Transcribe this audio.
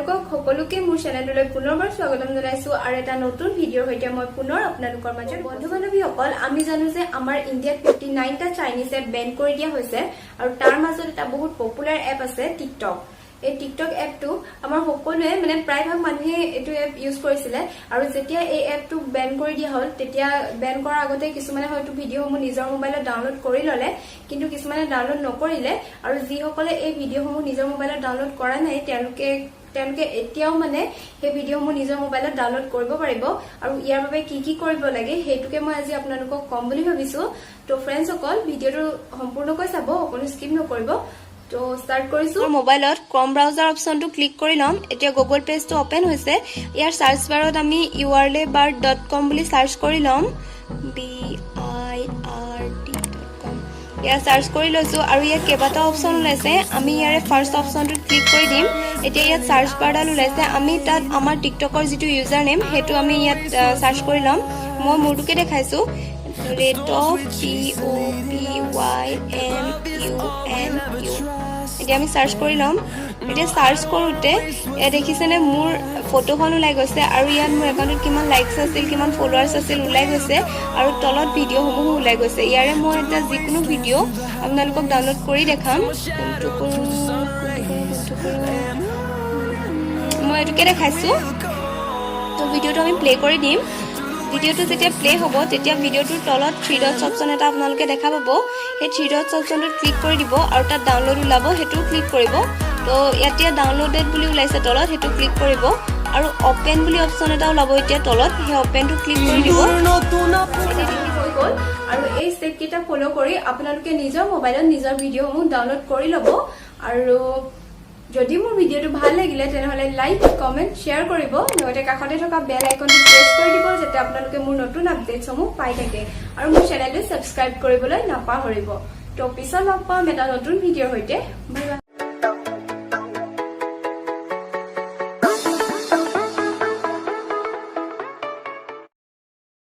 আপোনালোকক সকলোকে মোৰ চেনেললৈ পুনৰবাৰ স্বাগতম জনাইছো আৰু এটা নতুন ভিডিঅ'ৰ সৈতে মই পুনৰ আপোনালোকৰ মাজত বন্ধু বান্ধৱীসকল আমি জানো যে আমাৰ ইণ্ডিয়াত 59 টা চাইনিজ এপ বেন কৰি দিয়া হৈছে আৰু তাৰ মাজত এটা বহুত পপুলাৰ এপ আছে টিকটক এই টিকটক এপটো আমাৰ সকলোৱে মানে প্ৰায়ভাগ মানুহে এটো এপ ইউজ কৰিছিলে আৰু যেতিয়া এই এপটো বেন কৰি দিয়া হল তেতিয়া বেন কৰাৰ আগতে কিছুমানে হয়তো ভিডিঅ'সমূহ নিজৰ মোবাইলত ডাউনলোড কৰি ললে কিন্তু কিছুমানে ডাউনলোড নকৰিলে আৰু যিসকলে এই ভিডিঅ'সমূহ নিজৰ মোবাইলত ডাউনলোড কৰা নাই তেওঁলোকে এতিয়াও মানে এই ভিডিঅ'সমূহ নিজৰ মোবাইলত ডাউনলোড কৰিব পাৰিব আৰু ইয়াৰ বাবে কি কৰিব লাগে হেতুকে মই আজি আপোনালোকক কম বুলি ভাবিছো তো ফ্ৰেণ্ডছ সকল ভিডিঅ'টো সম্পূৰ্ণকৈ চাব কোনো স্কিপ নকৰিব তো স্টাৰ্ট কৰিছো মোবাইলত ক্ৰম ব্ৰাউজাৰ অপচনটো ক্লিক কৰি লম এতিয়া গুগল পেজটো ওপেন হৈছে ইয়াৰ সাৰ্চ বাৰত আমি urlbar.com বুলি সাৰ্চ কৰি লম birt.com ইয়াৰ সাৰ্চ কৰি লৈছো আৰু ইয়াত কেইবাটা অপচন ওলাইছে আমি ইয়াৰে ফাৰ্স্ট অপচনটো ক্লিক কৰি দিম এতিয়া ইয়াত সাৰ্চ বাৰডাল ওলাইছে আমি তাত আমাৰ টিকটকৰ যেটো ইউজাৰ নেম হেতু আমি ইয়াত সাৰ্চ কৰি লম মই মোৰটোকে দেখাইছো RATOPYNMUNU এতিয়া আমি সাৰ্চ কৰি লম এতিয়া সাৰ্চ কৰোতে এ দেখিছেনে মোৰ ফটোখন ওলাই গৈছে আৰু ইয়াত মোৰ একাউণ্টত কিমান লাইকস আছিল কিমান ফলোৱাৰ্স আছিল ওলাই গৈছে আৰু তলত ভিডিঅ'সমূহ ওলাই গৈছে ইয়াৰে মই এটা যিকোনো ভিডিঅ' আপোনালোকক ডাউনলোড কৰি দেখাম মই এটোকে দেখাইছো তো ভিডিঅ'টো আমি প্লে কৰি দিম ভিডিঅ'টো যেতিয়া প্লে হ'ব তেতিয়া ভিডিঅ'টোৰ তলত 3 ডটছ অপচন এটা আপোনালোকে দেখা পাব এই 3 ডটছ অপচনটো ক্লিক কৰি দিব আৰু তাত ডাউনলোড ওলাব হেতু ক্লিক কৰিব তো ইয়াতে ডাউনলোডেড বুলি ওলাইছে তলত হেতু ক্লিক কৰিব আৰু ওপেন বুলি অপচন এটা ওলাব এতিয়া তলত হে ওপেনটো ক্লিক কৰি দিব আৰু এই স্টেপ কিটা ফলো কৰি আপোনালোকে নিজৰ মোবাইলত নিজৰ ভিডিঅ'সমূহ ডাউনলোড কৰি ল'ব আৰু যদি মোৰ ভিডিঅ'টো ভাল লাগিলে তেনেহলে লাইক কমেন্ট শেয়াৰ কৰিব লগতে কাষতে থকা বেল আইকনটো প্ৰেছ কৰি দিব যাতে আপোনালোকে মোৰ নতুন আপডেটসমূহ পাই থাকে আৰু মোৰ চেনেলটো সাবস্ক্ৰাইব কৰিবলৈ নাপাহৰিব তো পিছত লগ পাম এটা নতুন ভিডিঅ'ৰ সৈতে বাই বাই